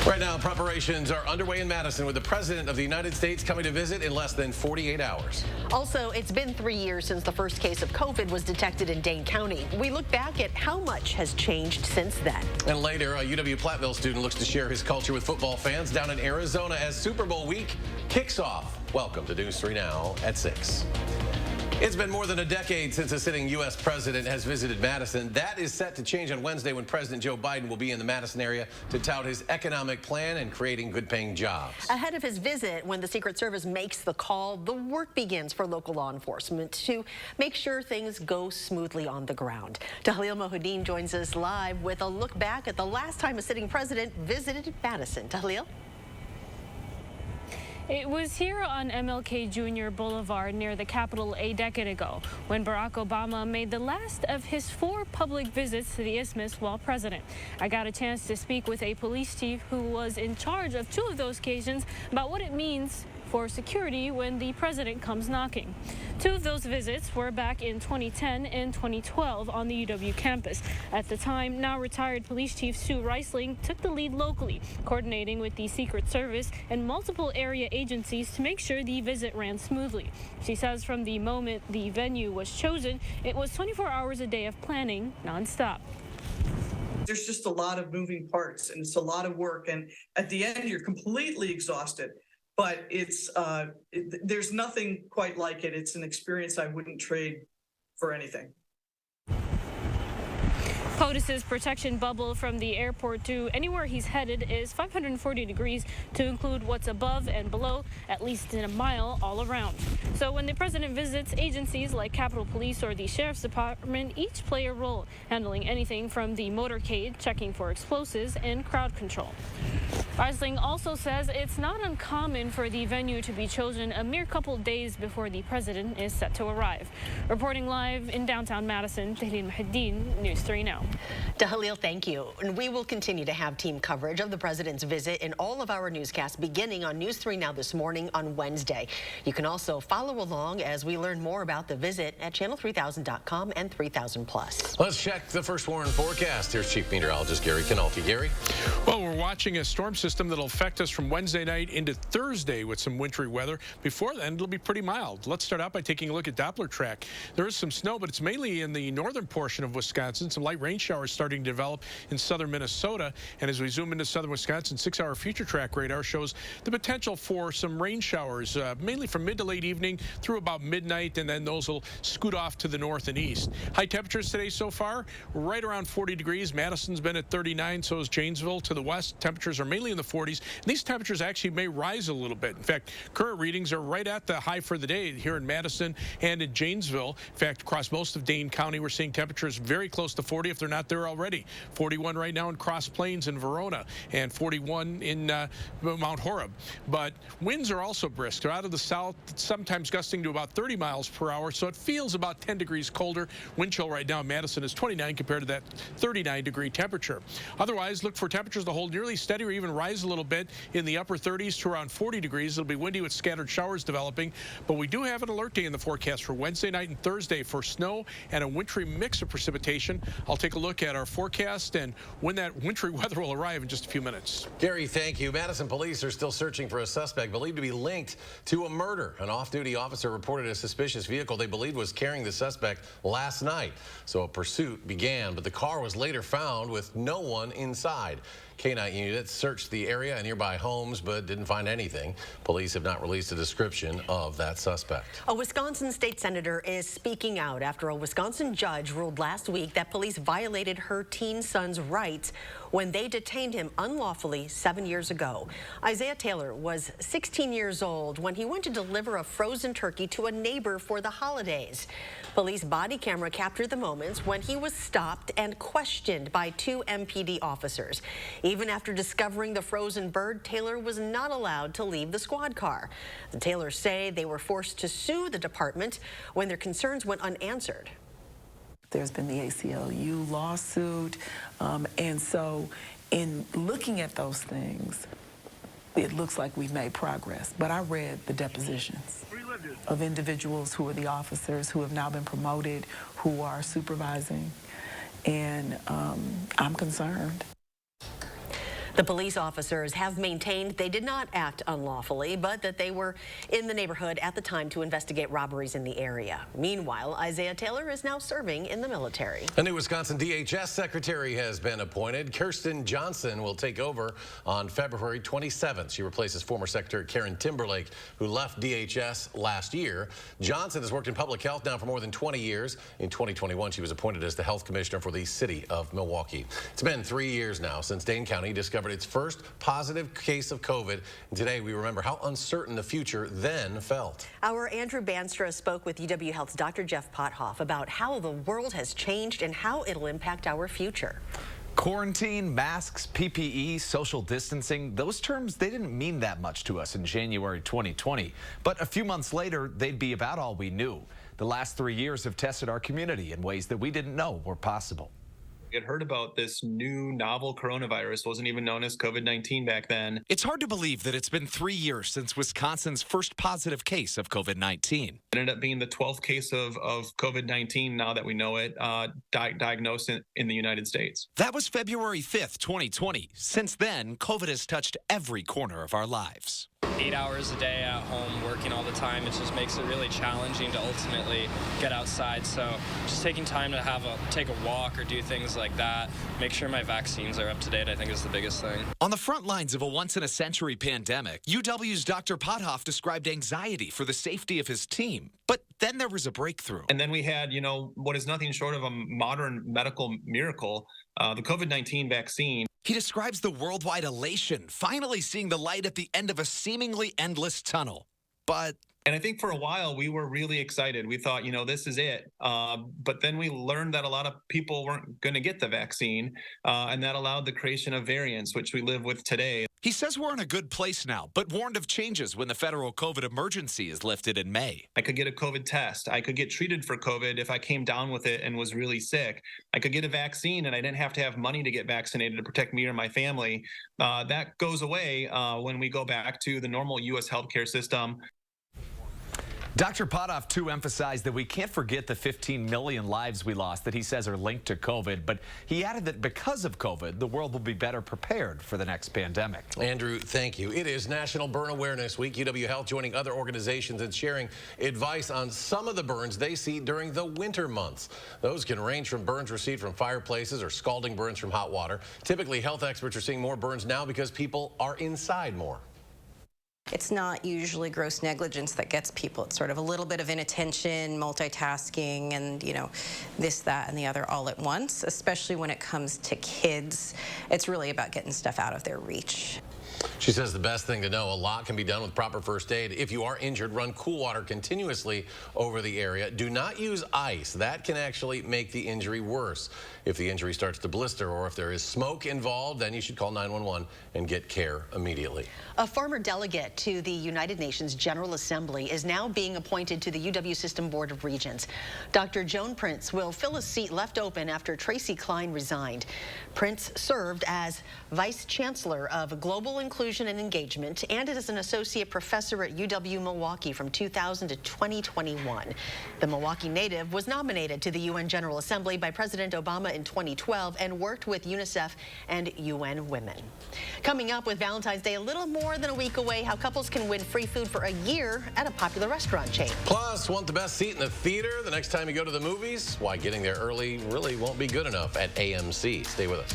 Right now, preparations are underway in Madison with the President of the United States coming to visit in less than 48 hours. Also, it's been 3 years since the first case of COVID was detected in Dane County. We look back at how much has changed since then. And later, a UW-Platteville student looks to share his culture with football fans down in Arizona as Super Bowl week kicks off. Welcome to News 3 Now at 6. It's been more than a decade since a sitting U.S. president has visited Madison. That is set to change on Wednesday when President Joe Biden will be in the Madison area to tout his economic plan and creating good-paying jobs. Ahead of his visit, when the Secret Service makes the call, the work begins for local law enforcement to make sure things go smoothly on the ground. Tahlil Mohudin joins us live with a look back at the last time a sitting president visited Madison. Tahlil? It was here on MLK Jr. Boulevard near the Capitol a decade ago when Barack Obama made the last of his 4 public visits to the Isthmus while president. I got a chance to speak with a police chief who was in charge of 2 of those occasions about what it means for security when the president comes knocking. 2 of those visits were back in 2010 and 2012 on the UW campus. At the time, now retired Police Chief Sue Reisling took the lead locally, coordinating with the Secret Service and multiple area agencies to make sure the visit ran smoothly. She says from the moment the venue was chosen, it was 24 hours a day of planning nonstop. There's just a lot of moving parts and it's a lot of work, and at the end you're completely exhausted. But it's there's nothing quite like it. It's an experience I wouldn't trade for anything. POTUS's protection bubble from the airport to anywhere he's headed is 540 degrees to include what's above and below, at least in a mile all around. So when the president visits, agencies like Capitol Police or the Sheriff's Department each play a role, handling anything from the motorcade, checking for explosives, and crowd control. Reisling also says it's not uncommon for the venue to be chosen a mere couple days before the president is set to arrive. Reporting live in downtown Madison, Tahlil Mohudin, News 3 Now. Tahlil, thank you. And we will continue to have team coverage of the president's visit in all of our newscasts beginning on News 3 Now this morning on Wednesday. You can also follow along as we learn more about the visit at channel3000.com and 3000+. Let's check the first warning forecast. Here's Chief Meteorologist Gary Canalti. Gary? Well, we're watching a storm system that'll affect us from Wednesday night into Thursday with some wintry weather. Before then, it'll be pretty mild. Let's start out by taking a look at Doppler track. There is some snow, but it's mainly in the northern portion of Wisconsin. Some light rain showers starting to develop in southern Minnesota. And as we zoom into southern Wisconsin, 6-hour future track radar shows the potential for some rain showers, mainly from mid to late evening through about midnight, and then those will scoot off to the north and east. High temperatures today so far, right around 40 degrees. Madison's been at 39, so is Janesville. To the west, temperatures are mainly in the 40s. And these temperatures actually may rise a little bit. In fact, current readings are right at the high for the day here in Madison and in Janesville. In fact, across most of Dane County, we're seeing temperatures very close to 40 if they're not there already. 41 right now in Cross Plains and Verona, and 41 in Mount Horeb. But winds are also brisk. They're out of the south, sometimes gusting to about 30 miles per hour, so it feels about 10 degrees colder. Wind chill right now in Madison is 29 compared to that 39-degree temperature. Otherwise, look for temperatures to hold nearly steady or even rise a little bit in the upper 30s to around 40 degrees. It'll be windy with scattered showers developing, but we do have an alert day in the forecast for Wednesday night and Thursday for snow and a wintry mix of precipitation. I'll take a look at our forecast and when that wintry weather will arrive in just a few minutes. Gary, thank you. Madison police are still searching for a suspect believed to be linked to a murder. An off-duty officer reported a suspicious vehicle they believed was carrying the suspect last night. So a pursuit began, but the car was later found with no one inside. K-9 units searched the area and nearby homes, but didn't find anything. Police have not released a description of that suspect. A Wisconsin state senator is speaking out after a Wisconsin judge ruled last week that police violated her teen son's rights when they detained him unlawfully 7 years ago. Isaiah Taylor was 16 years old when he went to deliver a frozen turkey to a neighbor for the holidays. Police body camera captured the moments when he was stopped and questioned by 2 MPD officers. Even after discovering the frozen bird, Taylor was not allowed to leave the squad car. The Taylors say they were forced to sue the department when their concerns went unanswered. There's been the ACLU lawsuit, and so in looking at those things, it looks like we've made progress. But I read the depositions of individuals who are the officers who have now been promoted, who are supervising, and I'm concerned. The police officers have maintained they did not act unlawfully, but that they were in the neighborhood at the time to investigate robberies in the area. Meanwhile, Isaiah Taylor is now serving in the military. A new Wisconsin DHS secretary has been appointed. Kirsten Johnson will take over on February 27th. She replaces former Secretary Karen Timberlake, who left DHS last year. Johnson has worked in public health now for more than 20 years. In 2021, she was appointed as the health commissioner for the city of Milwaukee. It's been 3 years now since Dane County discovered its first positive case of COVID. And today we remember how uncertain the future then felt. Our Andrew Banstra spoke with UW Health's Dr. Jeff Pothoff about how the world has changed and how it'll impact our future. Quarantine, masks, PPE, social distancing, those terms, they didn't mean that much to us in January 2020. But a few months later, they'd be about all we knew. The last 3 years have tested our community in ways that we didn't know were possible. We had heard about this new novel coronavirus, wasn't even known as COVID-19 back then. It's hard to believe that it's been 3 years since Wisconsin's first positive case of COVID-19. It ended up being the 12th case of COVID-19, now that we know it, diagnosed in the United States. That was February 5th, 2020. Since then, COVID has touched every corner of our lives. 8 hours a day at home, working all the time, it just makes it really challenging to ultimately get outside. So just taking time to take a walk or do things like that, make sure my vaccines are up to date, I think is the biggest thing. On the front lines of a once-in-a-century pandemic, UW's Dr. Pothoff described anxiety for the safety of his team. But then there was a breakthrough. And then we had, what is nothing short of a modern medical miracle, the COVID-19 vaccine. He describes the worldwide elation, finally seeing the light at the end of a seemingly endless tunnel. And I think for a while we were really excited. We thought, this is it. But then we learned that a lot of people weren't going to get the vaccine, and that allowed the creation of variants, which we live with today. He says we're in a good place now, but warned of changes when the federal COVID emergency is lifted in May. I could get a COVID test. I could get treated for COVID if I came down with it and was really sick. I could get a vaccine and I didn't have to have money to get vaccinated to protect me or my family. That goes away when we go back to the normal U.S. healthcare system. Dr. Pothoff, too, emphasized that we can't forget the 15 million lives we lost that he says are linked to COVID. But he added that because of COVID, the world will be better prepared for the next pandemic. Andrew, thank you. It is National Burn Awareness Week. UW Health joining other organizations and sharing advice on some of the burns they see during the winter months. Those can range from burns received from fireplaces or scalding burns from hot water. Typically, health experts are seeing more burns now because people are inside more. It's not usually gross negligence that gets people. It's sort of a little bit of inattention, multitasking, and, this, that, and the other all at once, especially when it comes to kids. It's really about getting stuff out of their reach. She says the best thing to know, a lot can be done with proper first aid. If you are injured, run cool water continuously over the area. Do not use ice. That can actually make the injury worse. If the injury starts to blister or if there is smoke involved, then you should call 911 and get care immediately. A former delegate to the United Nations General Assembly is now being appointed to the UW System Board of Regents. Dr. Joan Prince will fill a seat left open after Tracy Klein resigned. Prince served as Vice Chancellor of Global Inclusion and Engagement and as an associate professor at UW Milwaukee from 2000 to 2021. The Milwaukee native was nominated to the UN General Assembly by President Obama in 2012 and worked with UNICEF and UN Women. Coming up with Valentine's Day a little more than a week away, how couples can win free food for a year at a popular restaurant chain. Plus, want the best seat in the theater the next time you go to the movies? Why getting there early really won't be good enough at AMC. Stay with us.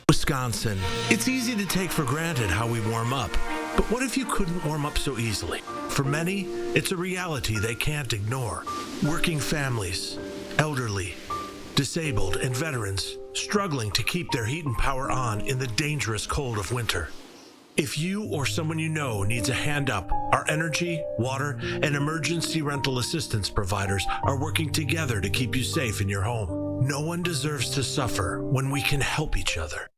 Wisconsin. It's easy to take for granted how we warm up. But what if you couldn't warm up so easily? For many, it's a reality they can't ignore. Working families, elderly, disabled, and veterans struggling to keep their heat and power on in the dangerous cold of winter. If you or someone you know needs a hand up, our energy, water, and emergency rental assistance providers are working together to keep you safe in your home. No one deserves to suffer when we can help each other.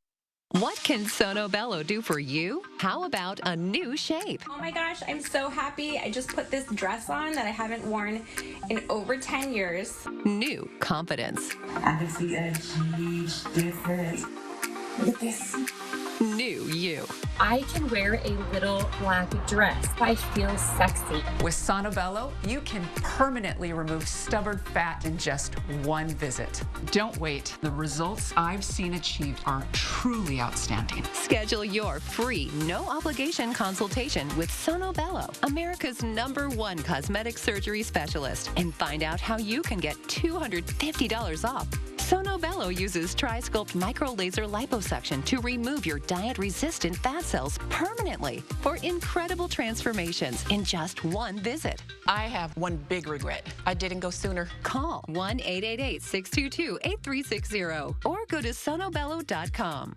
What can Sono Bello do for you? How about a new shape? Oh my gosh, I'm so happy. I just put this dress on that I haven't worn in over 10 years. New confidence. I can see a huge difference. Look at this. new you. I can wear a little black dress. I feel sexy. With Sonobello, you can permanently remove stubborn fat in just one visit. Don't wait. The results I've seen achieved are truly outstanding. Schedule your free, no-obligation consultation with Sonobello, America's #1 cosmetic surgery specialist, and find out how you can get $250 off. Sonobello uses Tri-Sculpt micro-laser liposuction to remove your diet-resistant fat cells permanently for incredible transformations in just one visit. I have one big regret. I didn't go sooner. Call 1-888-622-8360 or go to sonobello.com.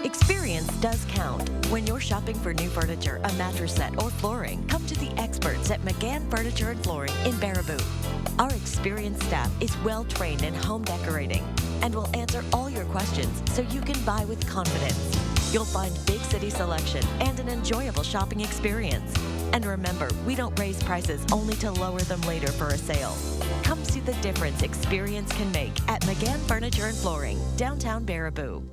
Experience does count. When you're shopping for new furniture, a mattress set, or flooring, come to the experts at McGann Furniture and Flooring in Baraboo. Our experienced staff is well-trained in home decorating and will answer all your questions so you can buy with confidence. You'll find big city selection and an enjoyable shopping experience. And remember, we don't raise prices only to lower them later for a sale. Come see the difference experience can make at McGann Furniture and Flooring, downtown Baraboo.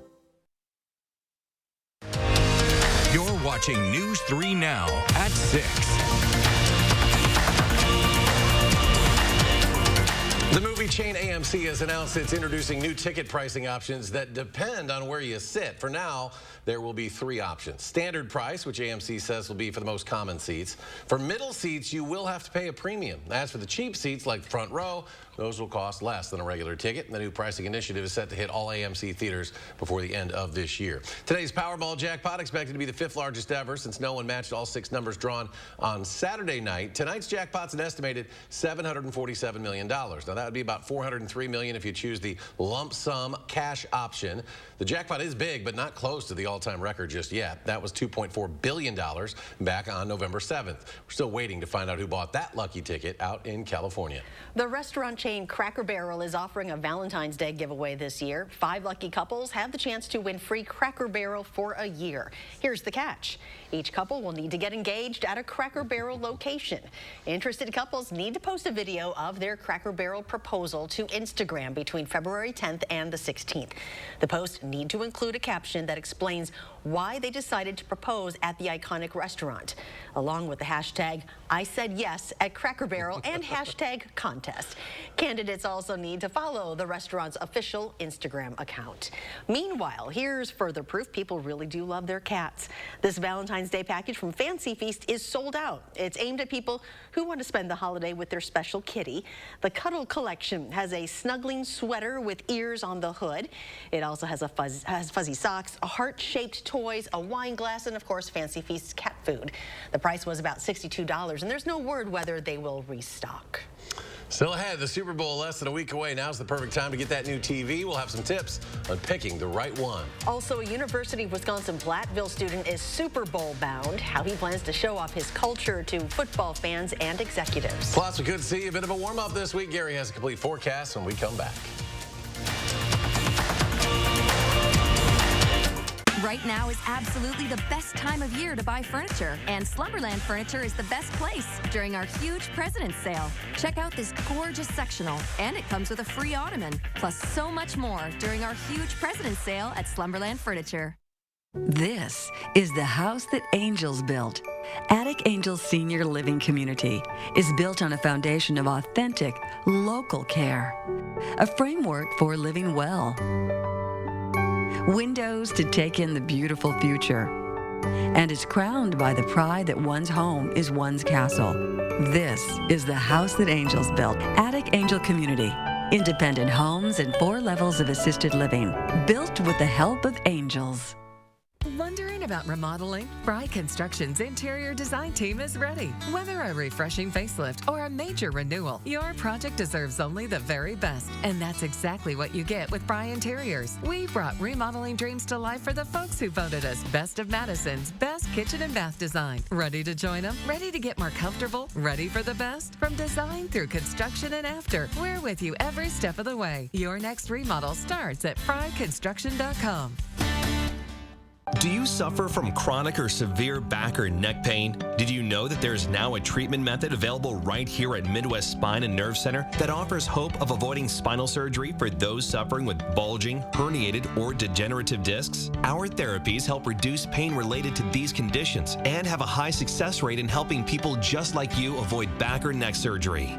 You're watching News 3 Now at 6. The movie chain AMC has announced it's introducing new ticket pricing options that depend on where you sit. For now, there will be 3 options. Standard price, which AMC says will be for the most common seats. For middle seats, you will have to pay a premium. As for the cheap seats, like the front row, those will cost less than a regular ticket. The new pricing initiative is set to hit all AMC theaters before the end of this year. Today's Powerball jackpot expected to be the 5th largest ever since no one matched all 6 numbers drawn on Saturday night. Tonight's jackpot's an estimated $747 million. Now, that would be about $403 million if you choose the lump sum cash option. The jackpot is big, but not close to the all-time record just yet. That was $2.4 billion back on November 7th. We're still waiting to find out who bought that lucky ticket out in California. The restaurant chain Cracker Barrel is offering a Valentine's Day giveaway this year. 5 lucky couples have the chance to win free Cracker Barrel for a year. Here's the catch. Each couple will need to get engaged at a Cracker Barrel location. Interested couples need to post a video of their Cracker Barrel proposal to Instagram between February 10th and the 16th. The posts need to include a caption that explains why they decided to propose at the iconic restaurant, along with the hashtag I said yes at Cracker Barrel and hashtag contest. Candidates also need to follow the restaurant's official Instagram account. Meanwhile, here's further proof people really do love their cats. This Valentine's Day package from Fancy Feast is sold out. It's aimed at people who want to spend the holiday with their special kitty. The Cuddle Collection has a snuggling sweater with ears on the hood. It also has fuzzy socks, a heart-shaped toys, a wine glass, and of course Fancy Feast's cat food. The price was about $62, and there's no word whether they will restock. Still ahead, the Super Bowl less than a week away. Now's the perfect time to get that new TV. We'll have some tips on picking the right one. Also, a University of Wisconsin-Platteville student is Super Bowl bound. How he plans to show off his culture to football fans and executives. Plus, we could see a bit of a warm-up this week. Gary has a complete forecast when we come back. Right now is absolutely the best time of year to buy furniture, and Slumberland Furniture is the best place during our huge President's Sale. Check out this gorgeous sectional, and it comes with a free ottoman, plus so much more during our huge President's Sale at Slumberland Furniture. This is the house that Angels built. Attic Angels Senior Living Community is built on a foundation of authentic, local care, a framework for living well. Windows to take in the beautiful future. And it's crowned by the pride that one's home is one's castle. This is the house that Angels built. Attic Angel Community. Independent homes and 4 levels of assisted living. Built with the help of angels. Wondering about remodeling? Fry Construction's interior design team is ready. Whether a refreshing facelift or a major renewal, your project deserves only the very best. And that's exactly what you get with Fry Interiors. We brought remodeling dreams to life for the folks who voted us Best of Madison's Best Kitchen and Bath Design. Ready to join them? Ready to get more comfortable? Ready for the best? From design through construction and after, we're with you every step of the way. Your next remodel starts at fryconstruction.com. Do you suffer from chronic or severe back or neck pain? Did you know that there's now a treatment method available right here at Midwest Spine and Nerve Center that offers hope of avoiding spinal surgery for those suffering with bulging, herniated, or degenerative discs? Our therapies help reduce pain related to these conditions and have a high success rate in helping people just like you avoid back or neck surgery.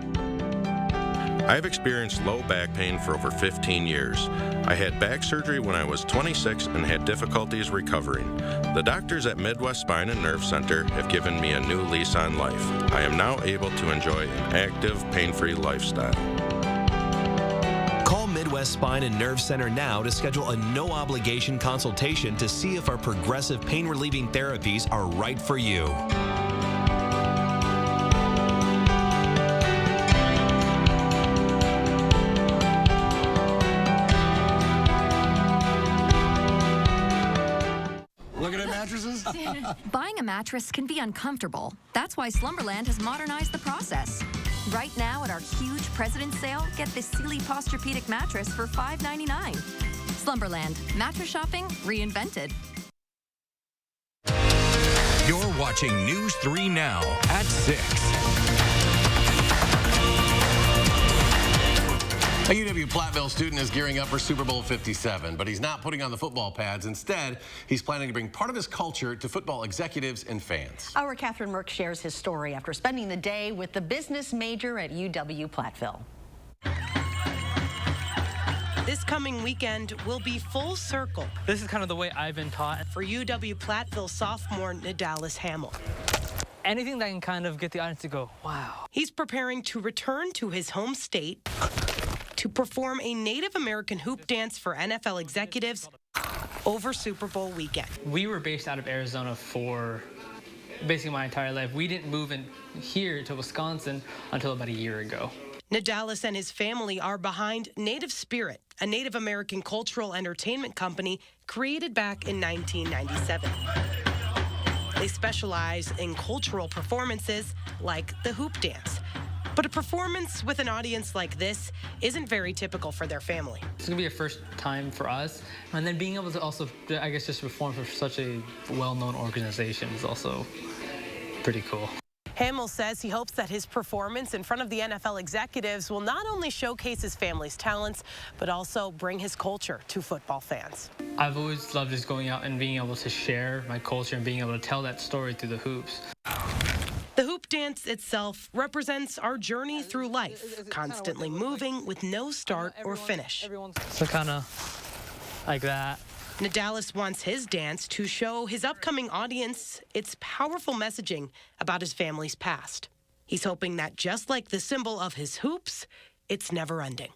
I've experienced low back pain for over 15 years. I had back surgery when I was 26 and had difficulties recovering. The doctors at Midwest Spine and Nerve Center have given me a new lease on life. I am now able to enjoy an active, pain-free lifestyle. Call Midwest Spine and Nerve Center now to schedule a no-obligation consultation to see if our progressive pain-relieving therapies are right for you. Buying a mattress can be uncomfortable. That's why Slumberland has modernized the process. Right now at our huge President's Sale, get this Sealy Posturepedic mattress for $5.99. Slumberland, mattress shopping reinvented. You're watching News 3 Now at 6. A UW Platteville student is gearing up for Super Bowl 57, but he's not putting on the football pads. Instead, he's planning to bring part of his culture to football executives and fans. Our Catherine Merck shares his story after spending the day with the business major at UW Platteville. This coming weekend will be full circle. This is kind of the way I've been taught. For UW Platteville sophomore Nadalis Hamill. Anything that can kind of get the audience to go, wow. He's preparing to return to his home state to perform a Native American hoop dance for NFL executives over Super Bowl weekend. We were based out of Arizona for basically my entire life. We didn't move in here to Wisconsin until about a year ago. Nadalis and his family are behind Native Spirit, a Native American cultural entertainment company created back in 1997. They specialize in cultural performances like the hoop dance. But a performance with an audience like this isn't very typical for their family. It's gonna be a first time for us. And then being able to also, I guess, just perform for such a well-known organization is also pretty cool. Hamill says he hopes that his performance in front of the NFL executives will not only showcase his family's talents, but also bring his culture to football fans. I've always loved just going out and being able to share my culture and being able to tell that story through the hoops. The hoop dance itself represents our journey through life, constantly moving with no start or finish. So kind of like that. Nadalis wants his dance to show his upcoming audience its powerful messaging about his family's past. He's hoping that just like the symbol of his hoops, it's never ending.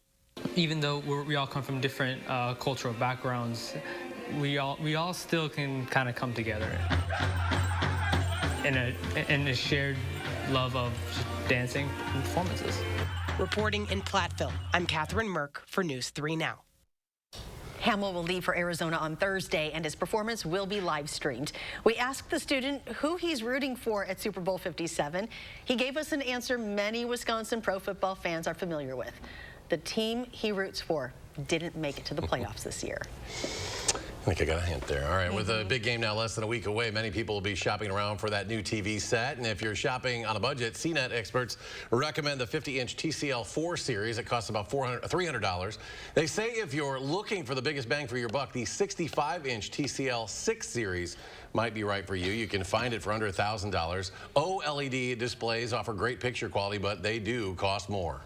Even though we all come from different cultural backgrounds, we all still can kind of come together in a shared love of dancing and performances. Reporting in Platteville, I'm Catherine Merck for News 3 Now. Hamill will leave for Arizona on Thursday, and his performance will be live streamed. We asked the student who he's rooting for at Super Bowl 57. He gave us an answer many Wisconsin pro football fans are familiar with. The team he roots for didn't make it to the playoffs this year. I think I got a hint there. All right, with a big game now less than a week away, many people will be shopping around for that new TV set. And if you're shopping on a budget, CNET experts recommend the 50-inch TCL 4 series. It costs about $300. They say if you're looking for the biggest bang for your buck, the 65-inch TCL 6 series might be right for you. You can find it for under $1,000. OLED displays offer great picture quality, but they do cost more.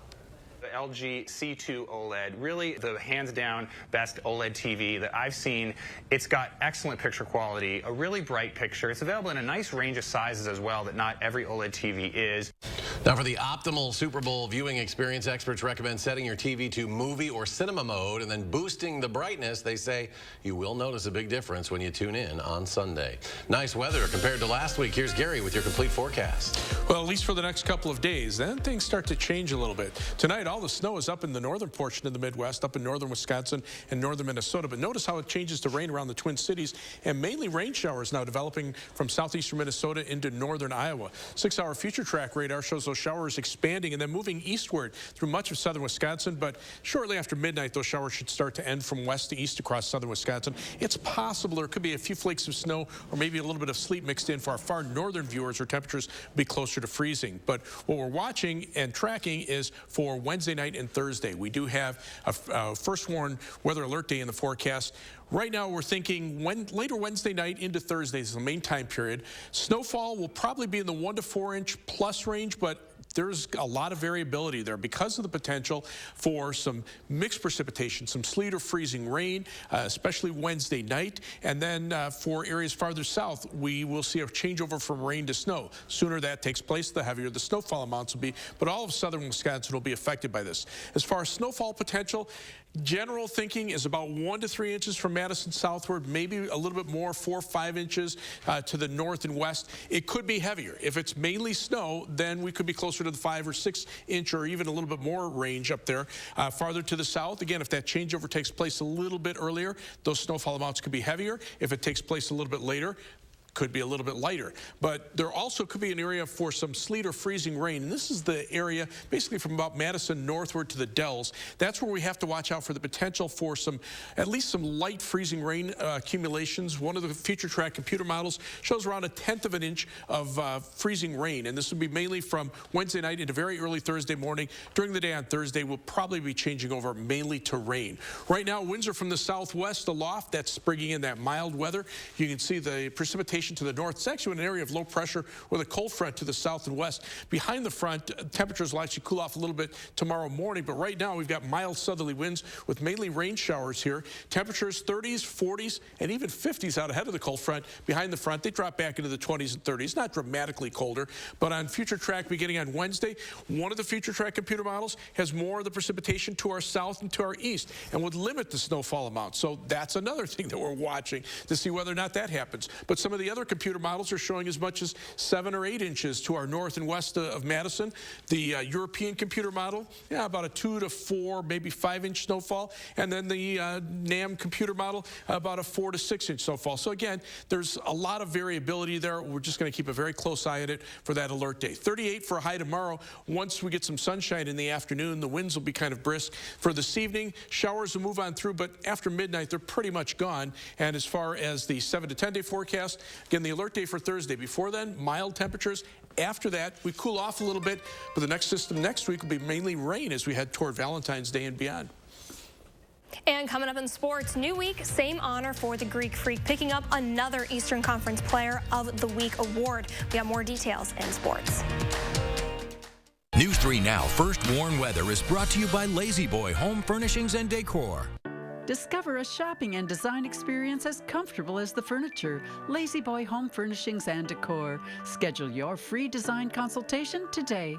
The LG C2 OLED, really the hands-down best OLED TV that I've seen. It's got excellent picture quality, a really bright picture. It's available in a nice range of sizes as well that not every OLED TV is. Now, for the optimal Super Bowl viewing experience, experts recommend setting your TV to movie or cinema mode and then boosting the brightness. They say you will notice a big difference when you tune in on Sunday. Nice weather compared to last week. Here's Gary with your complete forecast. Well, at least for the next couple of days. Then things start to change a little bit. Tonight, all the snow is up in the northern portion of the Midwest, up in northern Wisconsin and northern Minnesota. But notice how it changes to rain around the Twin Cities, and mainly rain showers now developing from southeastern Minnesota into northern Iowa. 6-hour future track radar shows those showers expanding and then moving eastward through much of southern Wisconsin. But shortly after midnight, those showers should start to end from west to east across southern Wisconsin. It's possible there could be a few flakes of snow or maybe a little bit of sleet mixed in for our far northern viewers, where temperatures will be closer to freezing. But what we're watching and tracking is for Wednesday night and Thursday. We do have a first warn weather alert day in the forecast. Right now, we're thinking later Wednesday night into Thursday is the main time period. Snowfall will probably be in the 1 to 4 inch plus range, but there's a lot of variability there because of the potential for some mixed precipitation, some sleet or freezing rain, especially Wednesday night. And then for areas farther south, we will see a changeover from rain to snow. Sooner that takes place, the heavier the snowfall amounts will be. But all of southern Wisconsin will be affected by this. As far as snowfall potential, general thinking is about 1 to 3 inches from Madison southward, maybe a little bit more, 4 or 5 inches to the north and west. It could be heavier. If it's mainly snow, then we could be closer to the 5 or 6 inch or even a little bit more range up there. Farther to the south, again, if that changeover takes place a little bit earlier, those snowfall amounts could be heavier. If it takes place a little bit later, could be a little bit lighter. But there also could be an area for some sleet or freezing rain. And this is the area basically from about Madison northward to the Dells. That's where we have to watch out for the potential for at least some light freezing rain accumulations. One of the future track computer models shows around 1/10 of an inch of freezing rain. And this would be mainly from Wednesday night into very early Thursday morning. During the day on Thursday, we'll probably be changing over mainly to rain. Right now, winds are from the southwest aloft. That's bringing in that mild weather. You can see the precipitation to the north. It's actually an area of low pressure with a cold front to the south and west. Behind the front, temperatures will actually cool off a little bit tomorrow morning, but right now we've got mild southerly winds with mainly rain showers here. Temperatures 30s, 40s, and even 50s out ahead of the cold front. Behind the front, they drop back into the 20s and 30s. Not dramatically colder, but on future track beginning on Wednesday, one of the future track computer models has more of the precipitation to our south and to our east and would limit the snowfall amount. So that's another thing that we're watching to see whether or not that happens. But some of the other computer models are showing as much as 7 or 8 inches to our north and west of Madison. The European computer model, about a 2 to 4, maybe 5 inch snowfall. And then the NAM computer model, about a 4 to 6 inch snowfall. So again, there's a lot of variability there. We're just going to keep a very close eye at it for that alert day. 38 for a high tomorrow. Once we get some sunshine in the afternoon, the winds will be kind of brisk. For this evening, showers will move on through, but after midnight, they're pretty much gone. And as far as the 7 to 10 day forecast, again, the alert day for Thursday. Before then, mild temperatures. After that, we cool off a little bit, but the next system next week will be mainly rain as we head toward Valentine's Day and beyond. And coming up in sports, new week, same honor for the Greek Freak, picking up another Eastern Conference Player of the Week award. We have more details in sports. News 3 Now First Warn Weather is brought to you by Lazy Boy Home Furnishings and Decor. Discover a shopping and design experience as comfortable as the furniture. Lazy Boy Home Furnishings and Decor. Schedule your free design consultation today.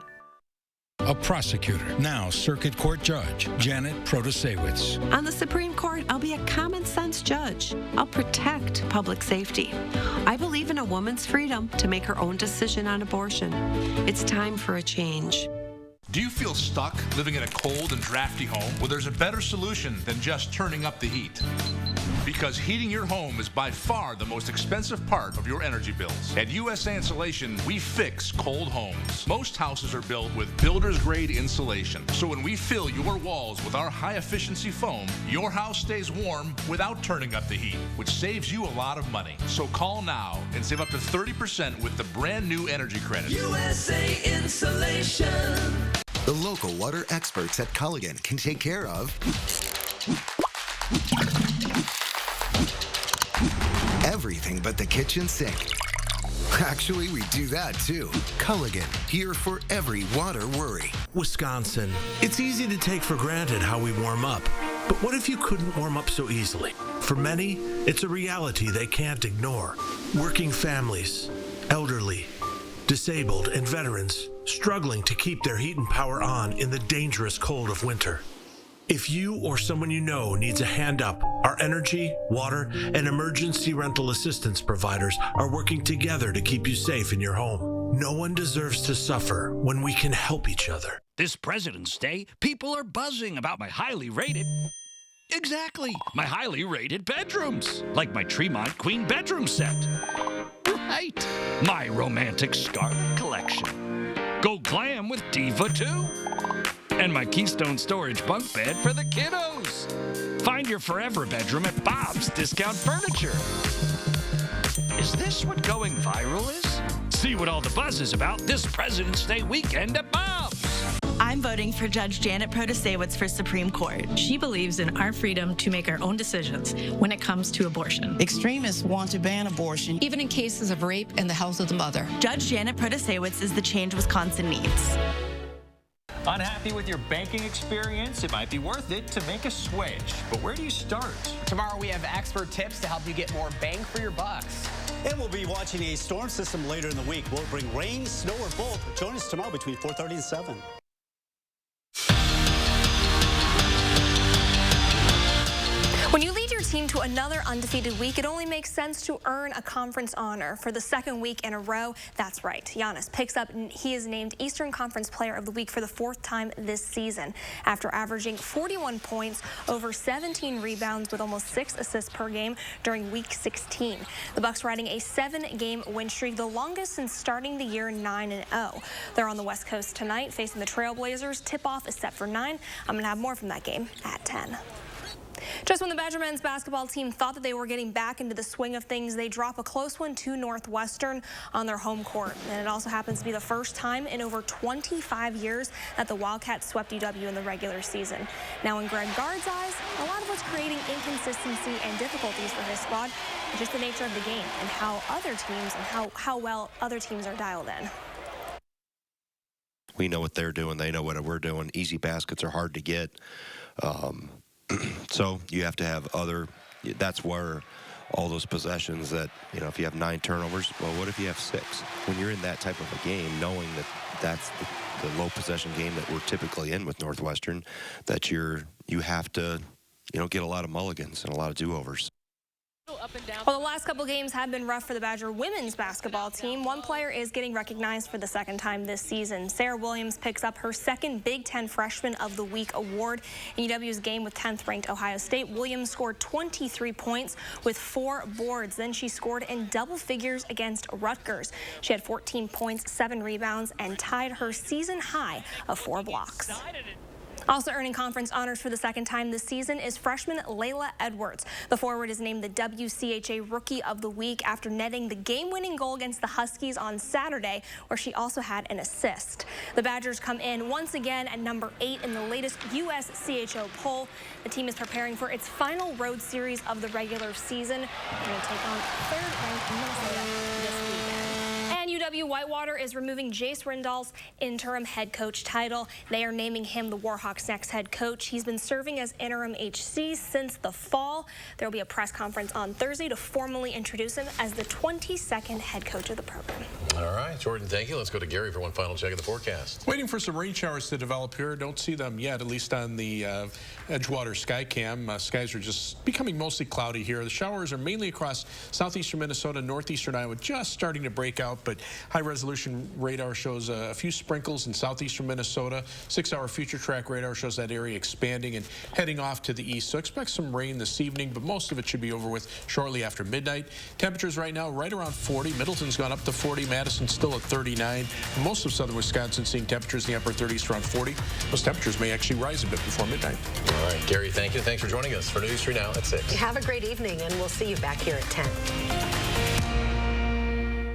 A prosecutor, now Circuit Court Judge, Janet Protasewicz. On the Supreme Court, I'll be a common sense judge. I'll protect public safety. I believe in a woman's freedom to make her own decision on abortion. It's time for a change. Do you feel stuck living in a cold and drafty home? Well, there's a better solution than just turning up the heat. Because heating your home is by far the most expensive part of your energy bills. At USA Insulation, we fix cold homes. Most houses are built with builder's grade insulation. So when we fill your walls with our high efficiency foam, your house stays warm without turning up the heat, which saves you a lot of money. So call now and save up to 30% with the brand new energy credit. USA Insulation. The local water experts at Culligan can take care of everything but the kitchen sink. Actually, we do that too. Culligan, here for every water worry. Wisconsin. It's easy to take for granted how we warm up. But what if you couldn't warm up so easily? For many, it's a reality they can't ignore. Working families, elderly, disabled, and veterans struggling to keep their heat and power on in the dangerous cold of winter. If you or someone you know needs a hand up, our energy, water, and emergency rental assistance providers are working together to keep you safe in your home. No one deserves to suffer when we can help each other. This President's Day, people are buzzing about my highly rated... Exactly, my highly rated bedrooms. Like my Tremont Queen bedroom set. Right, my romantic scarlet collection. Go glam with Diva 2. And my Keystone Storage bunk bed for the kiddos. Find your forever bedroom at Bob's Discount Furniture. Is this what going viral is? See what all the buzz is about this President's Day weekend at Bob's. I'm voting for Judge Janet Protasiewicz for Supreme Court. She believes in our freedom to make our own decisions when it comes to abortion. Extremists want to ban abortion, even in cases of rape and the health of the mother. Judge Janet Protasiewicz is the change Wisconsin needs. Unhappy with your banking experience? It might be worth it to make a switch. But where do you start? Tomorrow we have expert tips to help you get more bang for your bucks. And we'll be watching a storm system later in the week. We'll bring rain, snow, or both. Join us tomorrow between 4:30 and 7. When you lead your team to another undefeated week, it only makes sense to earn a conference honor. For the second week in a row, that's right, Giannis picks up, he is named Eastern Conference Player of the Week for the 4th time this season. After averaging 41 points, over 17 rebounds with almost 6 assists per game during Week 16. The Bucks riding a 7-game win streak, the longest since starting the year 9-0. They're on the West Coast tonight, facing the Trailblazers. Tip-off is set for 9. I'm going to have more from that game at 10. Just when the Badger men's basketball team thought that they were getting back into the swing of things, they drop a close one to Northwestern on their home court. And it also happens to be the first time in over 25 years that the Wildcats swept UW in the regular season. Now, in Greg Gard's eyes, a lot of what's creating inconsistency and difficulties for his squad is just the nature of the game and how other teams and how well other teams are dialed in. We know what they're doing. They know what we're doing. Easy baskets are hard to get. So you have to have that's where all those possessions that, if you have 9 turnovers, well, what if you have 6? When you're in that type of a game, knowing that that's the low possession game that we're typically in with Northwestern, that you have to, get a lot of mulligans and a lot of do-overs. Well, the last couple games have been rough for the Badger women's basketball team. One player is getting recognized for the 2nd time this season. Sarah Williams picks up her 2nd Big Ten Freshman of the Week award. In UW's game with 10th-ranked Ohio State, Williams scored 23 points with 4 boards. Then she scored in double figures against Rutgers. She had 14 points, 7 rebounds, and tied her season high of 4 blocks. Also earning conference honors for the 2nd time this season is freshman Layla Edwards. The forward is named the WCHA Rookie of the Week after netting the game-winning goal against the Huskies on Saturday, where she also had an assist. The Badgers come in once again at number 8 in the latest USCHO poll. The team is preparing for its final road series of the regular season. They're going to take on 3rd-ranked Minnesota this weekend. UW Whitewater is removing Jace Rindall's interim head coach title. They are naming him the Warhawks' next head coach. He's been serving as interim HC since the fall. There will be a press conference on Thursday to formally introduce him as the 22nd head coach of the program. All right, Jordan, thank you. Let's go to Gary for one final check of the forecast. Waiting for some rain showers to develop here. Don't see them yet, at least on the Edgewater Skycam. Skies are just becoming mostly cloudy here. The showers are mainly across southeastern Minnesota, northeastern Iowa, just starting to break out, but high-resolution radar shows a few sprinkles in southeastern Minnesota. 6-hour future track radar shows that area expanding and heading off to the east. So expect some rain this evening, but most of it should be over with shortly after midnight. Temperatures right now right around 40. Middleton's gone up to 40. Madison still at 39. Most of southern Wisconsin seeing temperatures in the upper 30s around 40. Those temperatures may actually rise a bit before midnight. All right, Gary, thank you. Thanks for joining us for News 3 Now at 6. Have a great evening, and we'll see you back here at 10.